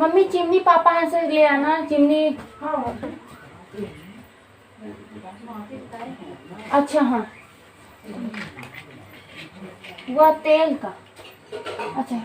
Mummy chimney पापा यहाँ से ले आना चिमनी। अच्छा हाँ वो तेल का। अच्छा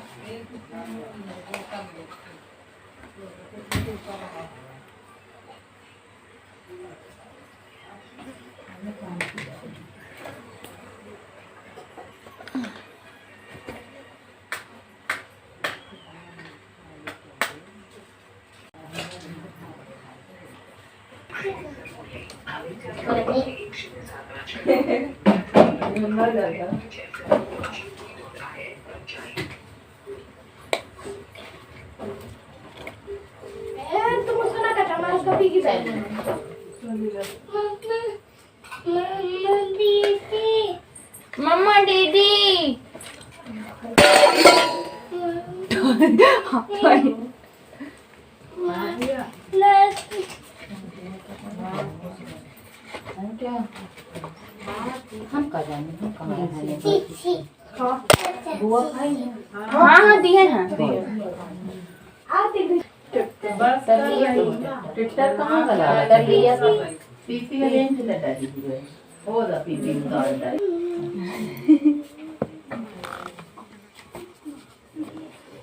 तुम उसको ना कटाना, उसको पीकी मम्मा दीदी हम का जाने हम कहाँ बुआ खाई। हाँ हाँ दिए हैं टिक्टर कहाँ गला कर लिया पीपी में रेंज लगा दी है हो दा पीपी निकाल दा।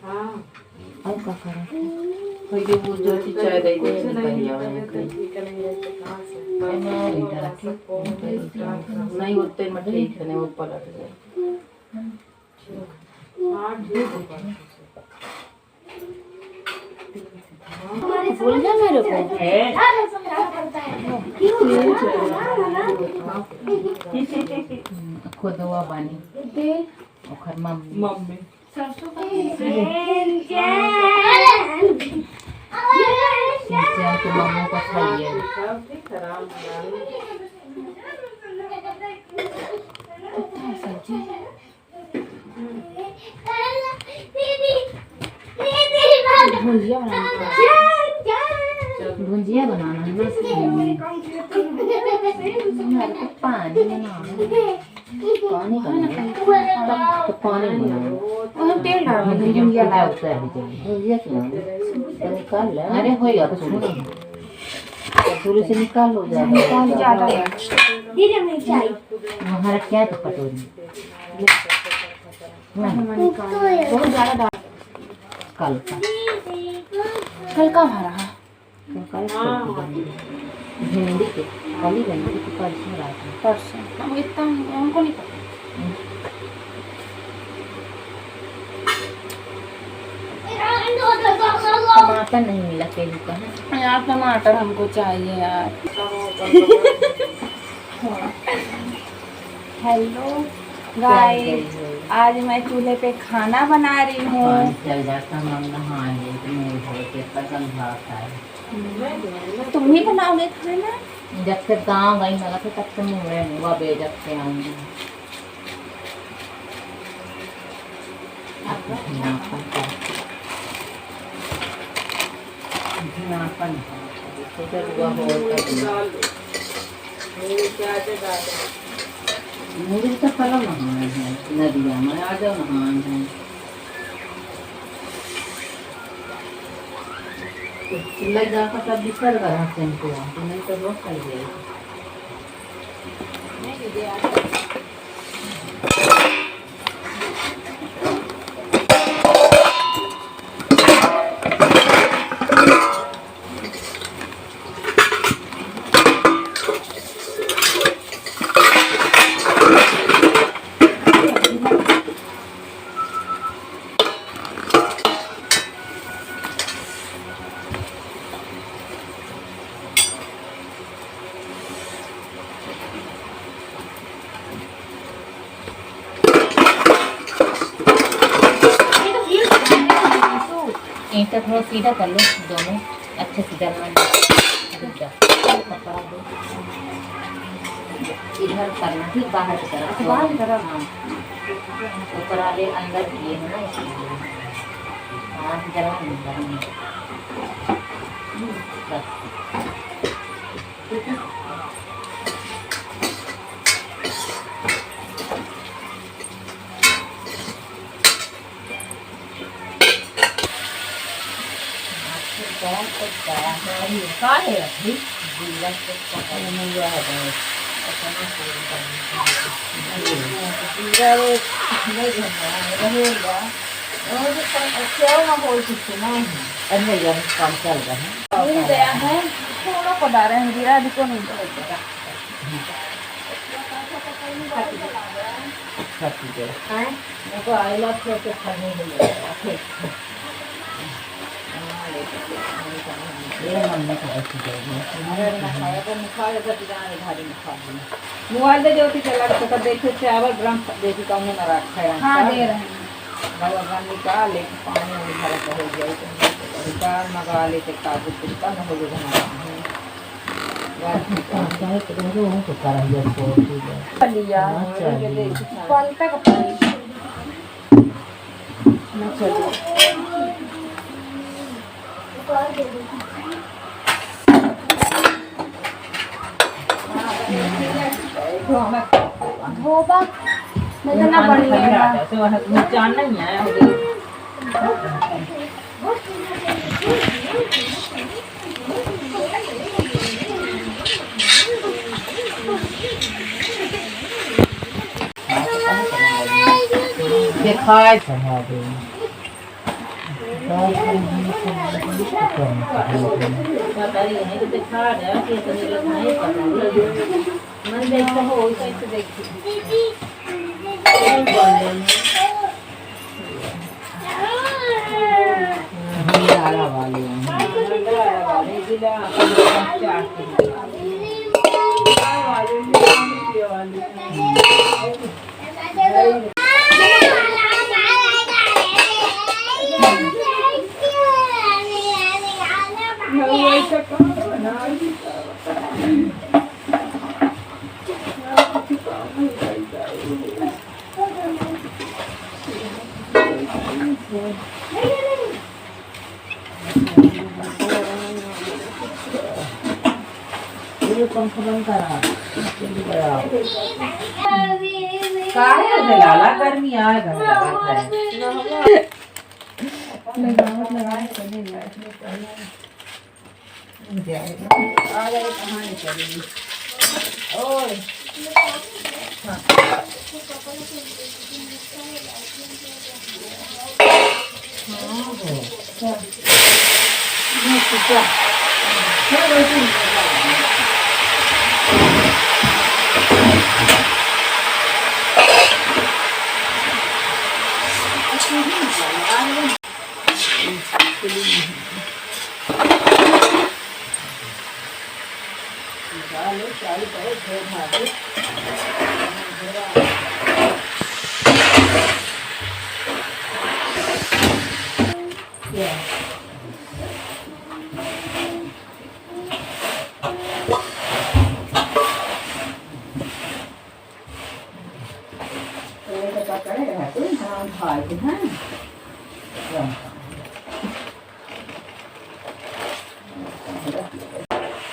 हाँ अब का करा कोई जो चाय दे दे भैया नहीं होते मत ठीक है वो पलट गए। बोल जा मेरे को खुद हुआ बानी और मम्मी सरसों के मम्मी को खाइए भुंजिया बनाना है ना पानी पानी तो पानी बनाना तेल डाल भुंजिया निकाल ले। अरे होएगा पूरे से निकाल लो ज्यादा हमारा क्या तो कटोरी बहुत ज्यादा कल का भरा भिंडी के खाली भिंडी के परसों हम इतना हमको नहीं पता। टमाटर नहीं मिला केलू का यार टमाटर हमको चाहिए यार। हेलो गाइस आज मैं चूल्हे पे खाना बना रही हूँ। तुम ही बनाओगे खाना? जब से गाँव गई लगा था तब से मुँह हुआ बेजब से आऊँगी। मुझे तो कल नहाना है नदिया में आ जाओ नहाना है। चिल्ला जाकर तब बिखर गया हमको नहीं तो रोक कर दिया। ईंटा थोड़ा सीधा कर लो दोनों अच्छे से जलना इधर करना ठीक बाहर की तरफ बाहर की तरफ। हाँ ऊपर वाले अंदर किए है ना इसलिए हाँ जला नहीं करना बस ठीक है। Anh bây giờ còn chờ rồi. Ini deh aneh, kalau kau darah yang dia di kono itu. Satu je. Aku ayat tu kerana ni. ये हमने खाया थी मोबाइल दे जो थी चला तो देखे चावल ड्रम देखी कौन में रखा है। हाँ दे रहे हैं। भगवान निकाल ले पानी में भरा तो हो जाए तो निकाल मंगा ले तो कागज पे कम हो जाए चाहे तो वो तो कर दिया तो लिया कौन तक पानी ना चलो होगा मैं ना बढ़िया तो नुकसान नहीं है दिखाई चढ़ा दे मन देखता हो कैसे देखती ये कंफर्म करा काहे से लाला गर्मी आएगा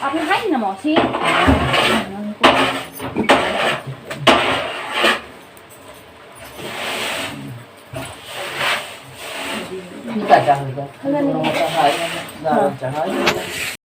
आपने खाई ना मौसी ठीक है चाहेगा